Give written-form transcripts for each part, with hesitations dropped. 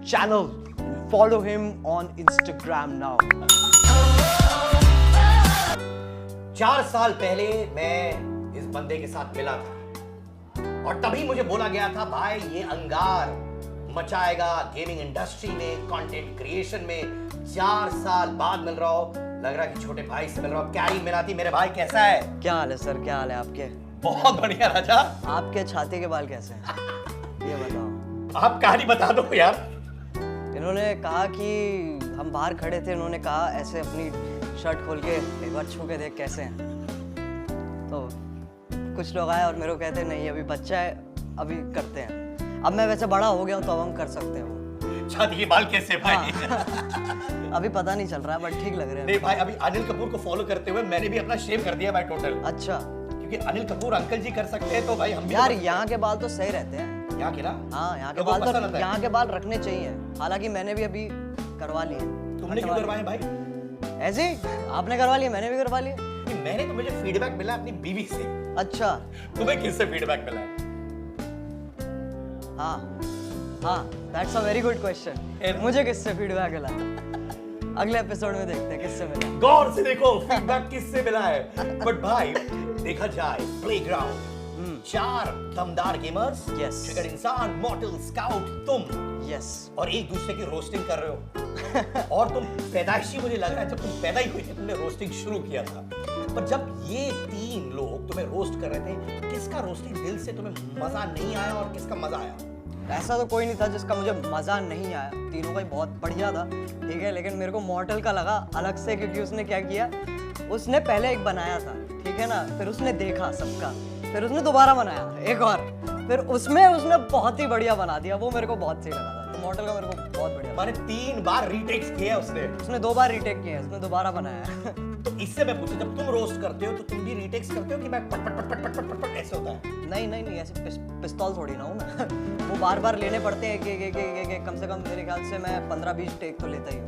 channel. Follow him on Instagram now. 4 साल पहले मैं इस बंदे के साथ मिला था और तभी मुझे बोला गया था भाई ये अंगार मचाएगा गेमिंग इंडस्ट्री में, कंटेंट क्रिएशन में। 4 साल बाद मिल रहा हो, लग रहा है कि छोटे भाई से मिल रहा हो। कैरी मिलाती मेरे भाई, कैसा है? क्या हाल है सर, क्या हाल है आपके? बहुत बढ़िया राजा। आपके छाती के बाल कैसे हैं? ये बताओ। आप कहानी बता दो यार। इन्होंने कहा कि हम बाहर खड़े थे, इन्होंने कहा ऐसे अपनी शर्ट खोल के एक बार छू के देख कैसे हैं। तो कुछ लोग आए और मेरे को कहते नहीं अभी बच्चा है, अभी करते हैं। अब मैं वैसे बड़ा हो गया हूँ तो अब हम कर सकते हैं। छाती के बाल कैसे भाई? हाँ। अभी पता नहीं चल रहा है बट ठीक लग रहे हैं। नहीं भाई, अभी अनिल कपूर को फॉलो करते हुए मैंने भी अपना शेव कर दिया भाई टोटल। अच्छा, क्योंकि अनिल कपूर अंकल जी कर सकते हैं तो भाई हम भी। यार यहाँ के बाल तो सही रहते हैं। यहाँ के ना? हाँ, यहाँ के लोगों बाल को तो पसंद आता है। यहाँ के बाल रखने चाहिए। हालांकि मैंने भी अभी करवा लिए। तुमने क्यों करवाए भाई? ऐसे ही आपने करवा लिया, मैंने भी करवा लिया। मैंने तो, मुझे फीडबैक मिला अपनी बीवी से। अच्छा, तुम्हें किससे फीडबैक मिला है? हाँ हाँ, that's a very good question. मुझे किससे फीडबैक मिला? अगले एपिसोड में देखते हैं किससे मिला। गौर से देखो फीडबैक किससे मिला है। बट भाई देखा जाए प्लेग्राउंड, 4 दमदार गेमर्स, Yes. ट्रिगर इंसान, मॉर्टल, स्काउट, तुम यस, और एक दूसरे की रोस्टिंग कर रहे हो। और तुम पैदाइशी, मुझे लग रहा है जब तुम पैदा ही हुए थे तुमने रोस्टिंग शुरू किया था। पर जब ये 3 लोग तुम्हें रोस्ट कर रहे थे, किसका रोस्टिंग दिल से तुम्हें मजा नहीं आया और किसका मजा आया? ऐसा तो कोई नहीं था जिसका मुझे मजा नहीं आया। तीनों का ही बहुत बढ़िया था, ठीक है। लेकिन मेरे को मॉर्टल का लगा अलग से, क्योंकि उसने क्या किया, उसने पहले एक बनाया था, ठीक है ना, फिर उसने देखा सबका, फिर उसने दोबारा बनाया एक और, फिर उसमें उसने बहुत ही बढ़िया बना दिया। वो मेरे को बहुत सही लगा था। तो मॉर्टल का मेरे को बहुत बढ़िया लगा। माने 3 बार रीटेक्स किया उसने 2 बार रीटेक किया, उसने दोबारा बनाया। तो इससे मैं पूछूं, जब तुम रोस्ट करते हो तो तुम भी रीटेक्स करते हो कि मैं पट पट पट पट पट पट पट ऐसे होता है? नहीं नहीं नहीं, ऐसे पिस्तौल थोड़ी ना हूँ मैं। वो बार बार लेने पड़ते हैं कि कम से कम मेरे ख्याल से मैं 15-20 टेक तो लेता ही हूँ।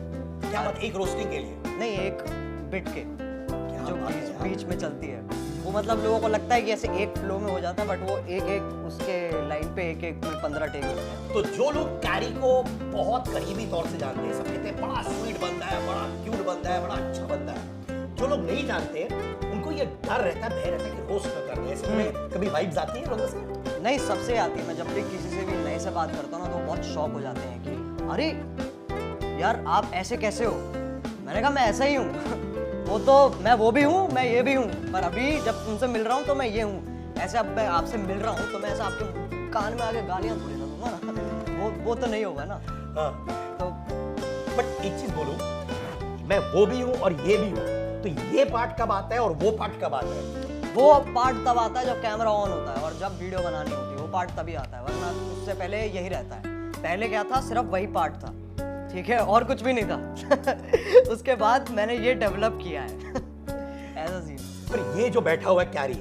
क्या बात, एक रोस्टिंग के लिए? नहीं, एक बिट के जो बात है यार। बीच में चलती है वो, मतलब लोगों को लगता है कि ऐसे एक फ्लो में हो जाता है, बट वो एक उसके लाइन पे एक में 15 टेक होते हैं। तो जो लोग कैरी को बहुत करीबी तौर से जानते हैं, सब कहते हैं बड़ा स्वीट बंदा है, बड़ा क्यूट बंदा है, बड़ा अच्छा बंदा है। जो लोग नहीं जानते उनको ये डर रहता है, भय रहता है कि रोस्ट न कर दे। ऐसे तुम्हें कभी वाइब्स आती है लोगों से? नहीं, सबसे आती है। मैं जब भी किसी से भी नए से बात करता हूँ ना तो बहुत शॉक हो जाते हैं कि अरे यार आप ऐसे कैसे हो। मैंने कहा मैं ऐसा ही हूँ। वो तो मैं वो भी हूँ, मैं ये भी हूँ, पर अभी जब तुमसे मिल रहा हूँ तो मैं ये हूँ। ऐसे अब मैं आपसे मिल रहा हूँ तो मैं ऐसा आपके कान में आके गालियाँ थोड़ी ना दूंगा ना। वो तो नहीं होगा ना। हाँ। तो बट एक चीज बोलूं, मैं वो भी हूँ और ये भी हूँ, तो ये पार्ट कब आता है और वो पार्ट कब आता है? वो पार्ट तब आता है जब कैमरा ऑन होता है और जब वीडियो बनानी होती है, वो पार्ट तभी आता है। वरना उससे पहले यही रहता है। पहले क्या था, सिर्फ वही पार्ट था, ठीक है, और कुछ भी नहीं था। उसके बाद मैंने ये डेवलप किया है। ऐसा सीन। पर ये जो बैठा हुआ है कैरी,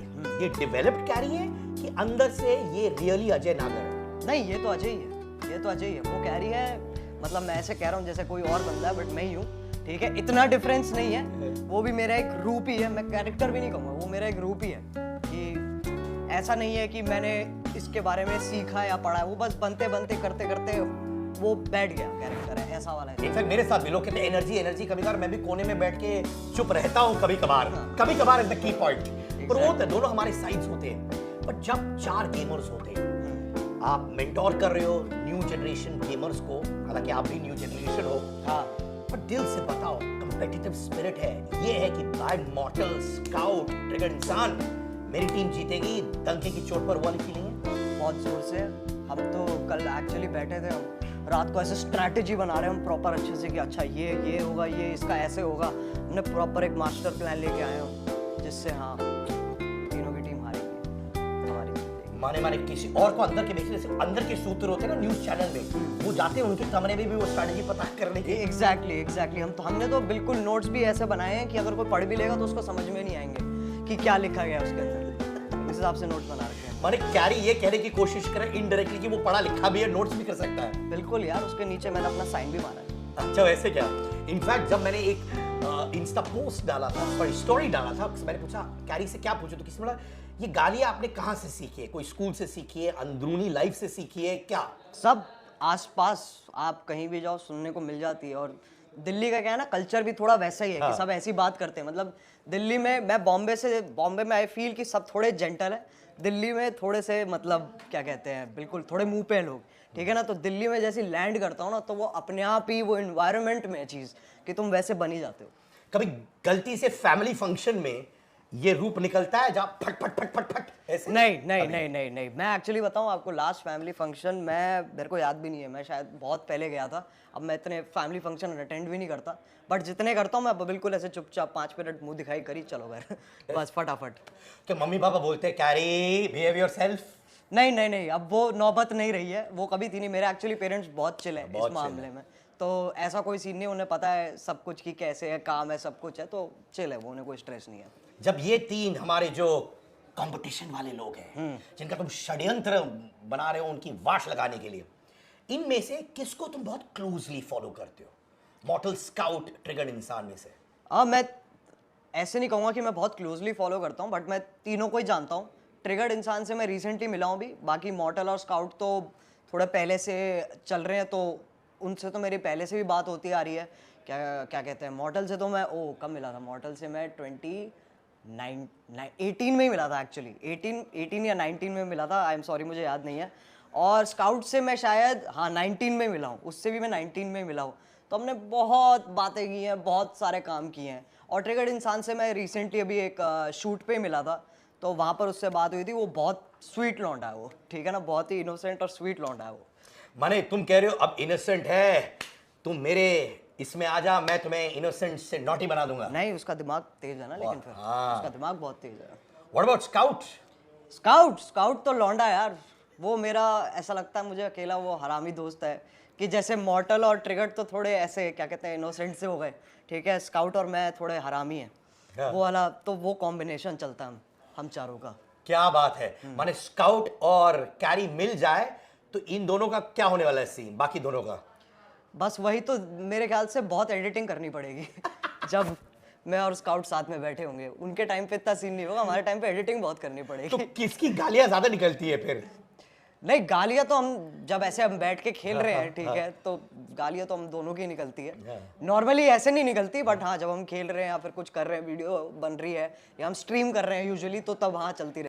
ये डेवलप्ड कैरी है कि अंदर से ये रियली अजय नागर है? नहीं, ये तो अजय ही है, ये तो अजय ही है। वो कैरी है, मतलब मैं ऐसे कह रहा हूँ जैसे कोई और बंदा है, बट मैं ही हूँ, ठीक है। इतना डिफरेंस नहीं है। वो भी मेरा एक रूप ही है, मैं कैरेक्टर भी नहीं कहूँगा, वो मेरा एक रूप ही है। कि ऐसा नहीं है कि मैंने इसके बारे में सीखा या पढ़ा है, वो बस बनते बनते करते करते वो बैठ गया कैरेक्टर है, ऐसा वाला है। इनफैक्ट मेरे साथ भी लोग कहते हैं एनर्जी एनर्जी, कभी कभार मैं भी कोने में बैठ के चुप रहता हूँ, कभी कभार इज द की पॉइंट। पर वो होता, दोनों हमारे साइड्स होते हैं। पर जब 4 गेमर्स होते हैं, आप मेंटोर कर रहे हो न्यू जनरेशन गेमर्स को, हालांकि आप भी न्यू जनरेशन हो, हाँ, पर दिल से बताओ, कंपेटिटिव स्पिरिट है, ये है कि बाय मॉर्टल, स्काउट, ट्रिगर इंसान, मेरी टीम जीतेगी, डंके की चोट पर, वो वाली फीलिंग है? बहुत जोर से। हम तो कल एक्चुअली बैठे थे, हम रात को ऐसे स्ट्रैटेजी बना रहे हैं हम प्रॉपर अच्छे से कि अच्छा ये होगा, ये इसका ऐसे होगा। हमने प्रॉपर एक मास्टर प्लान लेके आए हो जिससे हाँ तीनों की टीम हारेगी, हमारी। माने किसी और को अंदर के बेसिस से, अंदर के सूत्र होते हैं ना न्यूज चैनल में, वो जाते हैं उनके कमरे में भी वो स्ट्रैटेजी पता करने के। एग्जैक्टली। हमने तो बिल्कुल नोट्स भी ऐसे बनाए हैं कि अगर कोई पढ़ भी लेगा तो उसको समझ में नहीं आएंगे कि क्या लिखा गया उसके अंदर। इस हिसाब से नोट्स बना रखे हैं। माने कैरी ये कहने की कोशिश करे इनडायरेक्टली कि वो पढ़ा लिखा भी है, नोट्स भी कर सकता है। बिल्कुल यार, उसके नीचे मैंने अपना साइन भी मारा है। अच्छा, वैसे क्या? इनफैक्ट जब मैंने एक इंस्टा पोस्ट डाला था, पर स्टोरी डाला था, मैंने पूछा कैरी से क्या पूछो, तो किसी ने बोला ये गालियां आपने कहाँ से सीखी है? कोई स्कूल से सीखी है, अंदरूनी लाइफ से सीखी है क्या? सब आसपास आप कहीं भी जाओ सुनने को मिल जाती है। और दिल्ली का क्या है ना, कल्चर भी थोड़ा वैसा ही है कि सब ऐसी बात करते हैं। मतलब दिल्ली में, मैं बॉम्बे में आई फील कि सब थोड़े जेंटल है। दिल्ली में थोड़े से मतलब क्या कहते हैं, बिल्कुल थोड़े मुंह पे हैं लोग, ठीक है ना। तो दिल्ली में जैसे लैंड करता हूँ ना, तो वो अपने आप ही वो इन्वायरमेंट में है चीज़ कि तुम वैसे बन ही जाते हो। कभी गलती से फैमिली फंक्शन में ये रूप निकलता है जहां फट फट फट फट फट ऐसे? नहीं, मैं एक्चुअली बताऊं आपको, लास्ट फैमिली फंक्शन मेरे को याद भी नहीं है, मैं शायद बहुत पहले गया था। अब मैं इतने फैमिली फंक्शन अटेंड भी नहीं करता, बट जितने करता हूँ मैं बिल्कुल ऐसे चुपचाप 5 मिनट मुंह दिखाई करी चलो घर बस फटाफट। तो मम्मी पापा बोलते हैं कैरी बिहेव योरसेल्फ? नहीं, अब वो नौबत नहीं रही है, वो कभी थी नहीं। मेरे एक्चुअली पेरेंट्स बहुत चिल है बहुत इस chill मामले में, तो ऐसा कोई सीन नहीं, उन्हें पता है सब कुछ कि कैसे है, काम है, सब कुछ है, तो चिल है वो, उन्हें कोई स्ट्रेस नहीं है। जब ये तीन हमारे जो कंपटीशन वाले लोग हैं जिनका तुम षड्यंत्र बना रहे हो उनकी वाश लगाने के लिए, इनमें से किसको तुम बहुत क्लोजली फॉलो करते हो? मॉर्टल स्काउट, ट्रिगर्ड इंसान में से? मैं ऐसे नहीं कहूँगा कि मैं बहुत क्लोजली फॉलो करता हूँ, बट मैं तीनों को ही जानता हूँ। ट्रिगर्ड इंसान से मैं रिसेंटली मिला हूँ भी, बाकी मॉर्टल और स्काउट तो थोड़ा पहले से चल रहे हैं, तो उनसे तो मेरी पहले से भी बात होती आ रही है। क्या क्या कहते हैं, मॉर्टल से तो मैं कब मिला था, मॉर्टल से मैं 18 में ही मिला था एक्चुअली, 18 या 19 में मिला था, आई एम सॉरी मुझे याद नहीं है। और स्काउट से मैं शायद 19 में मिला हूँ, उससे भी मैं 19 में मिला हूँ। तो हमने बहुत बातें की हैं, बहुत सारे काम किए हैं। और ट्रिगर्ड इंसान से मैं रिसेंटली अभी एक शूट पे मिला था, तो वहाँ पर उससे बात हुई थी। वो बहुत स्वीट लौंडा है वो, ठीक है ना, बहुत ही इनोसेंट और स्वीट लौंडा है वो। माने तुम कह रहे हो अब इनोसेंट है, तुम मेरे इसमें आ जा, मैं तुम्हें इनोसेंट से नॉटी बना दूंगा। नहीं, उसका दिमाग तेज है ना, लेकिन फिर उसका दिमाग बहुत तेज है। What about scout? स्काउट तो लौंडा है यार, वो मेरा ऐसा लगता है मुझे अकेला वो हरामी दोस्त है। कि जैसे मॉर्टल और ट्रिगर्ड तो थोड़े ऐसे क्या कहते हैं इनोसेंट से हो गए, ठीक है, स्काउट और मैं थोड़े हरामी हैं, वो वाला तो वो कॉम्बिनेशन चलता है हम चारों का। क्या बात है, माने स्काउट और कैरी मिल जाए तो इन दोनों का क्या होने वाला है सीन, बाकी दोनों का? बस वही तो मेरे ख्याल से बहुत एडिटिंग करनी पड़ेगी जब मैं और स्काउट साथ में बैठे होंगे। उनके टाइम पे इतना सीन नहीं होगा, हमारे टाइम पे एडिटिंग बहुत करनी तो पड़ेगी। किसकी गालियां ज्यादा निकलती है फिर? नहीं, गालियां तो हम जब ऐसे हम बैठ के खेल रहे हैं, ठीक है, तो गालियां तो हम दोनों की निकलती है। नॉर्मली ऐसे नहीं निकलती, बट हाँ जब हम खेल रहे हैं या फिर कुछ कर रहे हैं, वीडियो बन रही है या हम स्ट्रीम कर रहे हैं यूजुअली, तो तब हाँ चलती रहती है।